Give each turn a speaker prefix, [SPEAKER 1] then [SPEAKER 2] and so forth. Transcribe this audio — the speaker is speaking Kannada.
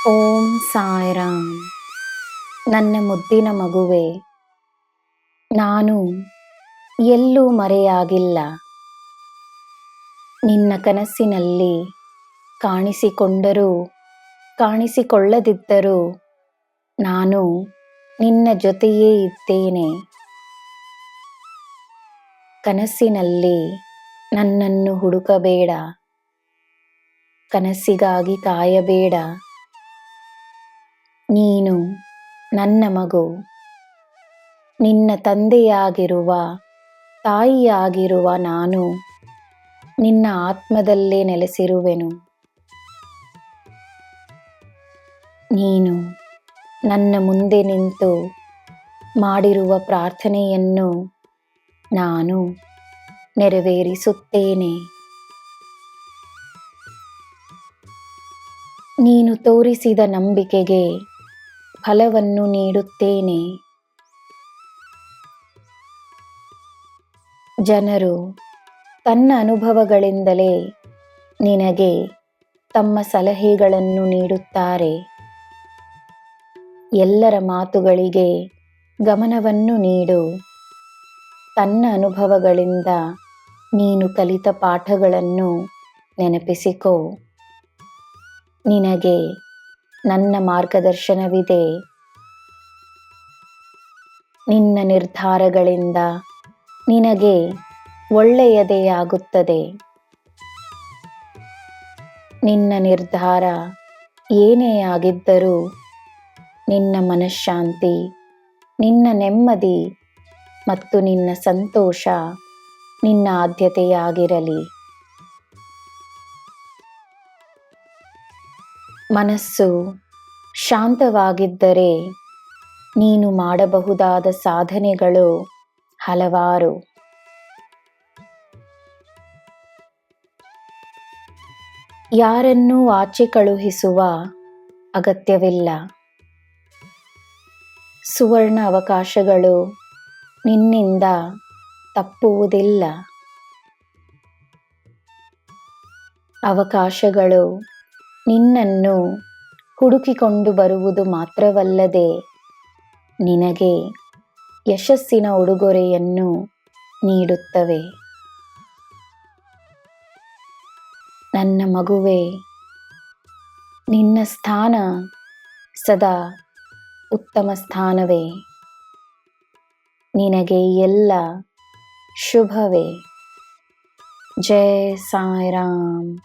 [SPEAKER 1] ಓಂ ಸಾಯಿರಾಮ್. ನನ್ನ ಮುದ್ದಿನ ಮಗುವೆ, ನಾನು ಎಲ್ಲೂ ಮರೆಯಾಗಿಲ್ಲ. ನಿನ್ನ ಕನಸಿನಲ್ಲಿ ಕಾಣಿಸಿಕೊಂಡರೂ ಕಾಣಿಸಿಕೊಳ್ಳದಿದ್ದರೂ ನಾನು ನಿನ್ನ ಜೊತೆಯೇ ಇದ್ದೇನೆ. ಕನಸಿನಲ್ಲಿ ನನ್ನನ್ನು ಹುಡುಕಬೇಡ, ಕನಸಿಗಾಗಿ ಕಾಯಬೇಡ. ನೀನು ನನ್ನ ಮಗು. ನಿನ್ನ ತಂದೆಯಾಗಿರುವ, ತಾಯಿಯಾಗಿರುವ ನಾನು ನಿನ್ನ ಆತ್ಮದಲ್ಲೇ ನೆಲೆಸಿರುವೆನು. ನೀನು ನನ್ನ ಮುಂದೆ ನಿಂತು ಮಾಡಿರುವ ಪ್ರಾರ್ಥನೆಯನ್ನು ನಾನು ನೆರವೇರಿಸುತ್ತೇನೆ. ನೀನು ತೋರಿಸಿದ ನಂಬಿಕೆಗೆ ಫಲವನ್ನು ನೀಡುತ್ತೇನೆ. ಜನರು ತನ್ನ ಅನುಭವಗಳಿಂದಲೇ ನಿನಗೆ ತಮ್ಮ ಸಲಹೆಗಳನ್ನು ನೀಡುತ್ತಾರೆ. ಎಲ್ಲರ ಮಾತುಗಳಿಗೆ ಗಮನವನ್ನು ನೀಡು. ತನ್ನ ಅನುಭವಗಳಿಂದ ನೀನು ಕಲಿತ ಪಾಠಗಳನ್ನು ನೆನಪಿಸಿಕೋ. ನಿನಗೆ ನನ್ನ ಮಾರ್ಗದರ್ಶನವಿದೆ. ನಿನ್ನ ನಿರ್ಧಾರಗಳಿಂದ ನಿನಗೆ ಒಳ್ಳೆಯದೇ ಆಗುತ್ತದೆ. ನಿನ್ನ ನಿರ್ಧಾರ ಏನೇ ಆಗಿದ್ದರೂ ನಿನ್ನ ಮನಃಶಾಂತಿ, ನಿನ್ನ ನೆಮ್ಮದಿ ಮತ್ತು ನಿನ್ನ ಸಂತೋಷ ನಿನ್ನ ಆದ್ಯತೆಯಾಗಿರಲಿ. ಮನಸ್ಸು ಶಾಂತವಾಗಿದ್ದರೆ ನೀನು ಮಾಡಬಹುದಾದ ಸಾಧನೆಗಳು ಹಲವಾರು. ಯಾರನ್ನೂ ಆಚೆ ಕಳುಹಿಸುವ ಅಗತ್ಯವಿಲ್ಲ. ಸುವರ್ಣ ಅವಕಾಶಗಳು ನಿನ್ನಿಂದ ತಪ್ಪುವುದಿಲ್ಲ. ಅವಕಾಶಗಳು ನಿನ್ನನ್ನು ಹುಡುಕಿಕೊಂಡು ಬರುವುದು ಮಾತ್ರವಲ್ಲದೆ ನಿನಗೆ ಯಶಸ್ಸಿನ ಉಡುಗೊರೆಯನ್ನು ನೀಡುತ್ತವೆ. ನನ್ನ ಮಗುವೇ, ನಿನ್ನ ಸ್ಥಾನ ಸದಾ ಉತ್ತಮ ಸ್ಥಾನವೇ. ನಿನಗೆ ಎಲ್ಲ ಶುಭವೇ. ಜೈ ಸಾಯಿರಾಮ್.